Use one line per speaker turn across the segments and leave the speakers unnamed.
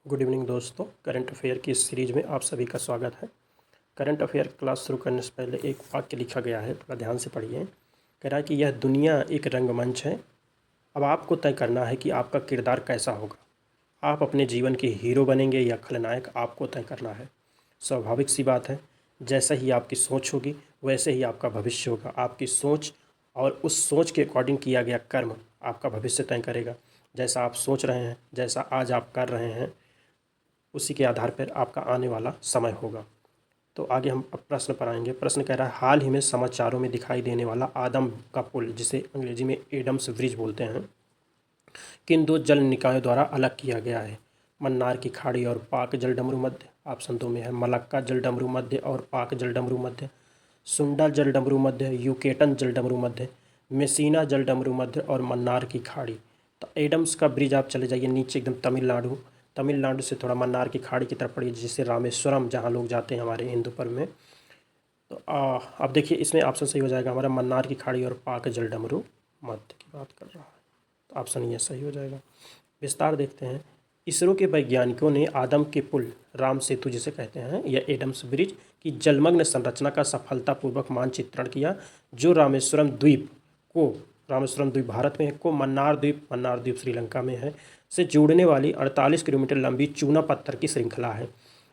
Good evening दोस्तों। Current affair की इस सीरीज़ में आप सभी का स्वागत है। करंट अफेयर क्लास शुरू करने से पहले एक वाक्य लिखा गया है, थोड़ा ध्यान से पढ़िए। कह रहा है कि यह दुनिया एक रंगमंच है, अब आपको तय करना है कि आपका किरदार कैसा होगा। आप अपने जीवन के हीरो बनेंगे या खलनायक, आपको तय करना है। स्वाभाविक सी बात है, जैसा ही आपकी सोच होगी वैसे ही आपका भविष्य होगा। आपकी सोच और उस सोच के अकॉर्डिंग किया गया कर्म आपका भविष्य तय करेगा। जैसा आप सोच रहे हैं, जैसा आज आप कर रहे हैं, उसी के आधार पर आपका आने वाला समय होगा। तो आगे हम अब प्रश्न पर आएंगे। प्रश्न कह रहा है, हाल ही में समाचारों में दिखाई देने वाला आदम का पुल, जिसे अंग्रेजी में एडम्स ब्रिज बोलते हैं, किन दो जल निकायों द्वारा अलग किया गया है? मन्नार की खाड़ी और पाक जलडमरू मध्य। ऑप्शन 2 में है मलक्का जलडमरू मध्य और पाक जलडमरू मध्य, सुंडा जलडमरू मध्य, यूकेटन जलडमरू मध्य, मेसीना जलडमरू मध्य और मन्नार की खाड़ी। तो एडम्स का ब्रिज आप चले जाइए नीचे एकदम तमिलनाडु से थोड़ा मन्नार की खाड़ी की तरफ पड़िए, जिसे रामेश्वरम जहाँ लोग जाते हैं हमारे हिंदू पर्व में। तो अब देखिए इसमें ऑप्शन सही हो जाएगा हमारा मन्नार की खाड़ी और पाक जलडमरू मध्य की बात कर रहा है, तो ऑप्शन ये सही हो जाएगा। विस्तार देखते हैं। इसरो के वैज्ञानिकों ने आदम के पुल, राम सेतु जिसे कहते हैं, या एडम्स ब्रिज की जलमग्न संरचना का सफलतापूर्वक मानचित्रण किया, जो रामेश्वरम द्वीप भारत में है, को मन्नार द्वीप श्रीलंका में है, से जोड़ने वाली 48 किलोमीटर लंबी चूना पत्थर की श्रृंखला है।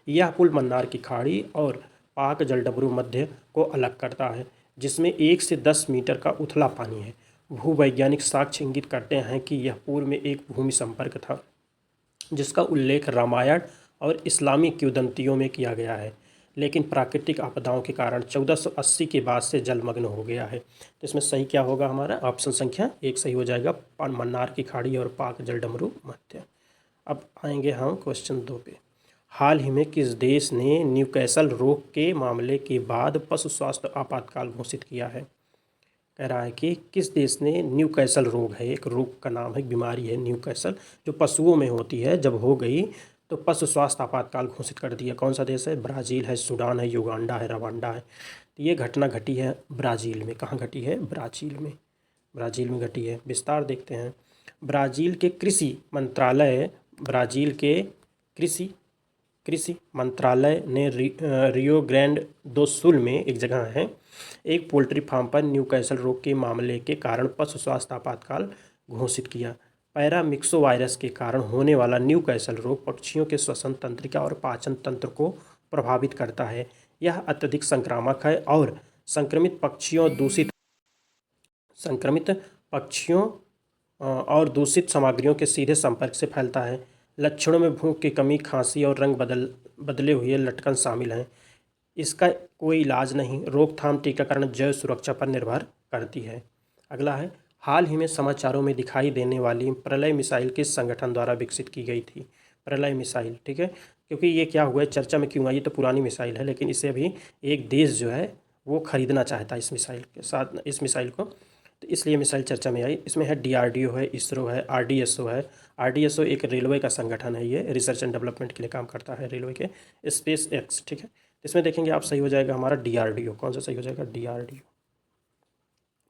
यह पुल मन्नार की खाड़ी और पाक जलडमरू मध्य को अलग करता है, जिसमें 1 से 10 मीटर का उथला पानी है। भूवैज्ञानिक साक्ष्य इंगित करते हैं कि यह पूर्व में एक भूमि संपर्क था, जिसका उल्लेख रामायण और इस्लामी किंवदंतियों में किया गया है, लेकिन प्राकृतिक आपदाओं के कारण 1480 के बाद से जलमग्न हो गया है। तो इसमें सही क्या होगा हमारा? ऑप्शन संख्या 1 सही हो जाएगा, मन्नार की खाड़ी और पाक जलडमरू मध्य। अब आएंगे हम क्वेश्चन 2 पे। हाल ही में किस देश ने न्यूकैसल रोग के मामले के बाद पशु स्वास्थ्य आपातकाल घोषित किया है? कह रहा है कि किस देश ने, न्यूकैसल रोग है, एक रोग का नाम है, बीमारी है न्यूकैसल, जो पशुओं में होती है, जब हो गई तो पशु स्वास्थ्य आपातकाल घोषित कर दिया। कौन सा देश है? ब्राज़ील है, सूडान है, युगांडा है, रवांडा है। तो ये घटना घटी है ब्राज़ील में। कहाँ घटी है? ब्राज़ील में घटी है। विस्तार देखते हैं। ब्राज़ील के कृषि मंत्रालय ने रियो ग्रैंड दो सुल में एक जगह है, एक पोल्ट्री फार्म पर न्यूकैसल रोग के मामले के कारण पशु स्वास्थ्य आपातकाल घोषित किया। पैरामिक्सो वायरस के कारण होने वाला न्यूकैसल रोग पक्षियों के श्वसन तंत्रिका और पाचन तंत्र को प्रभावित करता है। यह अत्यधिक संक्रामक है और संक्रमित पक्षियों और दूषित सामग्रियों के सीधे संपर्क से फैलता है। लक्षणों में भूख की कमी, खांसी और रंग बदले हुए लटकन शामिल हैं। इसका कोई इलाज नहीं। रोकथाम टीकाकरण जैव सुरक्षा पर निर्भर करती है। अगला है, हाल ही में समाचारों में दिखाई देने वाली प्रलय मिसाइल किस संगठन द्वारा विकसित की गई थी? प्रलय मिसाइल, ठीक है, क्योंकि ये क्या हुआ है, चर्चा में क्यों आई? ये तो पुरानी मिसाइल है, लेकिन इसे अभी एक देश जो है वो खरीदना चाहता है इस मिसाइल को, तो इसलिए मिसाइल चर्चा में आई। इसमें है DRDO है, इसरो है, RDSO है। RDSO एक रेलवे का संगठन है, ये रिसर्च एंड डेवलपमेंट के लिए काम करता है रेलवे के। स्पेस एक्स, ठीक है, इसमें देखेंगे आप, सही हो जाएगा हमारा DRDO। कौन सा सही हो जाएगा?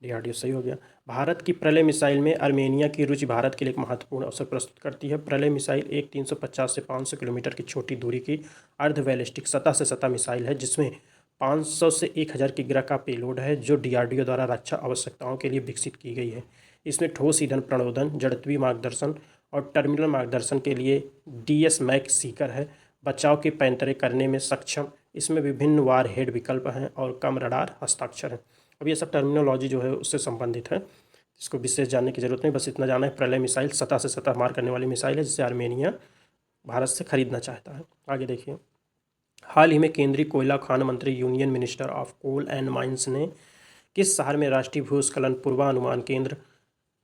DRDO सही हो गया। भारत की प्रलय मिसाइल में आर्मेनिया की रुचि भारत के लिए एक महत्वपूर्ण अवसर प्रस्तुत करती है। प्रलय मिसाइल एक 350 से 500 किलोमीटर की छोटी दूरी की अर्ध बैलिस्टिक सतह से सतह मिसाइल है, जिसमें 500 से 1000 किग्रा का पेलोड है, जो DRDO द्वारा रक्षा आवश्यकताओं के लिए विकसित की गई है। इसमें ठोस ईंधन प्रणोदन, जड़त्वीय मार्गदर्शन और टर्मिनल मार्गदर्शन के लिए DS मैक सीकर है। बचाव के पैंतरे करने में सक्षम। इसमें विभिन्न वार हेड विकल्प हैं और कम रडार हस्ताक्षर हैं। अब ये सब टर्मिनोलॉजी जो है उससे संबंधित है, इसको विशेष जानने की जरूरत नहीं, बस इतना जाना है, प्रलय मिसाइल सतह से सतह मार करने वाली मिसाइल है, जिसे आर्मेनिया भारत से खरीदना चाहता है। आगे देखिए, हाल ही में केंद्रीय कोयला खान मंत्री, union minister of coal and mines ने किस शहर में राष्ट्रीय भूस्खलन पूर्वानुमान केंद्र,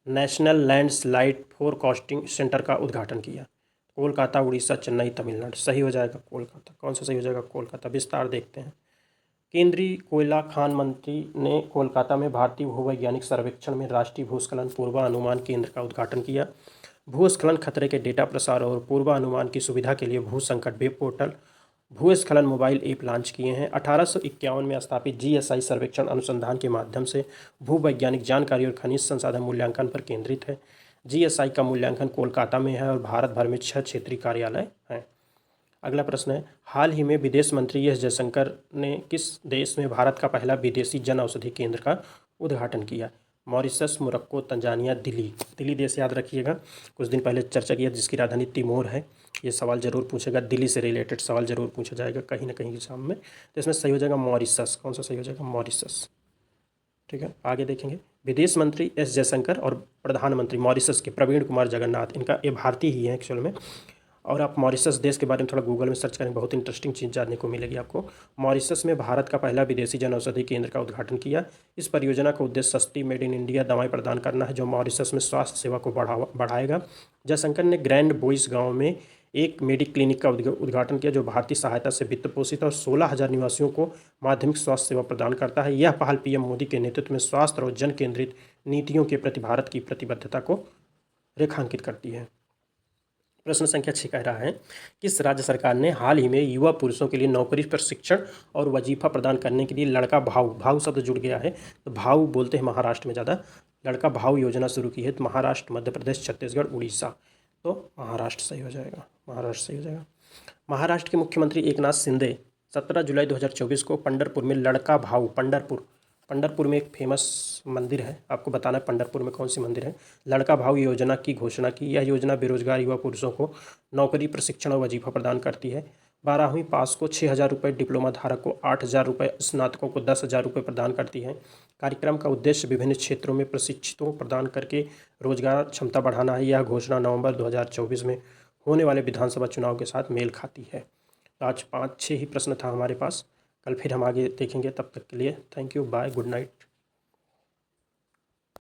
नेशनल लैंडस्लाइड फोरकास्टिंग सेंटर का उद्घाटन किया? कोलकाता, उड़ीसा, चेन्नई, तमिलनाडु। सही हो जाएगा कोलकाता। कौन सा सही हो जाएगा? कोलकाता। विस्तार देखते हैं। केंद्रीय कोयला खान मंत्री ने कोलकाता में भारतीय भूवैज्ञानिक सर्वेक्षण में राष्ट्रीय भूस्खलन पूर्वानुमान केंद्र का उद्घाटन किया। भूस्खलन खतरे के डेटा प्रसार और पूर्वानुमान की सुविधा के लिए भू संकट वेब पोर्टल, भूस्खलन मोबाइल ऐप लॉन्च किए हैं। 1851 में स्थापित GSI सर्वेक्षण अनुसंधान के माध्यम से भूवैज्ञानिक जानकारी और खनिज संसाधन मूल्यांकन पर केंद्रित है। जीएसआई का मूल्यांकन कोलकाता में है और भारत भर में 6 क्षेत्रीय कार्यालय हैं। अगला प्रश्न है, हाल ही में विदेश मंत्री एस जयशंकर ने किस देश में भारत का पहला विदेशी जन औषधि केंद्र का उद्घाटन किया? मॉरिशस, मोरक्को, तंजानिया, दिल्ली देश याद रखिएगा। कुछ दिन पहले चर्चा किया जिसकी राजधानी तिमोर है। ये सवाल जरूर पूछेगा, दिल्ली से रिलेटेड सवाल जरूर पूछा जाएगा कहीं ना कहीं एग्जाम में। तो इसमें सही हो जाएगा मॉरिशस। कौन सा सही हो जाएगा? मॉरिशस। ठीक है, आगे देखेंगे। विदेश मंत्री एस जयशंकर और प्रधानमंत्री मॉरिशस के प्रवीण कुमार जगन्नाथ, इनका ये भारतीय ही है एक्चुअल में। और आप मॉरिशस देश के बारे में थोड़ा गूगल में सर्च करें, बहुत इंटरेस्टिंग चीज़ जानने को मिलेगी आपको। मॉरिशस में भारत का पहला विदेशी जन औषधि केंद्र का उद्घाटन किया। इस परियोजना का उद्देश्य सस्ती मेड इन इंडिया दवाएं प्रदान करना है, जो मॉरिशस में स्वास्थ्य सेवा को बढ़ाएगा। जयशंकर ने ग्रैंड बोइस गाँव में एक मेडिक क्लिनिक का उद्घाटन किया, जो भारतीय सहायता से वित्त पोषित और 16,000 निवासियों को माध्यमिक स्वास्थ्य सेवा प्रदान करता है। यह पहल पीएम मोदी के नेतृत्व में स्वास्थ्य और जन केंद्रित नीतियों के प्रति भारत की प्रतिबद्धता को रेखांकित करती है। प्रश्न संख्या 6 कह रहा है, किस राज्य सरकार ने हाल ही में युवा पुरुषों के लिए नौकरी प्रशिक्षण और वजीफा प्रदान करने के लिए लड़का भाऊ शब्द जुड़ गया है, तो भाऊ बोलते हैं महाराष्ट्र में ज़्यादा, लड़का भाऊ योजना शुरू की है? तो महाराष्ट्र, मध्य प्रदेश, छत्तीसगढ़, उड़ीसा। तो महाराष्ट्र सही हो जाएगा, महाराष्ट्र सही हो जाएगा। महाराष्ट्र के मुख्यमंत्री एकनाथ शिंदे 17 जुलाई 2024 को पंढरपुर में लड़का भाऊ, पंढरपुर में एक फेमस मंदिर है, आपको बताना है पंढरपुर में कौन सी मंदिर है, लड़का भाऊ योजना की घोषणा की। यह योजना बेरोजगार युवा पुरुषों को नौकरी, प्रशिक्षण और वजीफा प्रदान करती है। 12वीं पास को 6,000 रुपये, डिप्लोमा धारक को 8,000 रुपये, स्नातकों को 10,000 रुपये प्रदान करती है। कार्यक्रम का उद्देश्य विभिन्न क्षेत्रों में प्रशिक्षितों प्रदान करके रोजगार क्षमता बढ़ाना है। यह घोषणा नवंबर 2024 में होने वाले विधानसभा चुनाव के साथ मेल खाती है। आज 5-6 ही प्रश्न था हमारे पास। कल फिर हम आगे देखेंगे, तब तक के लिए thank you, bye, good night.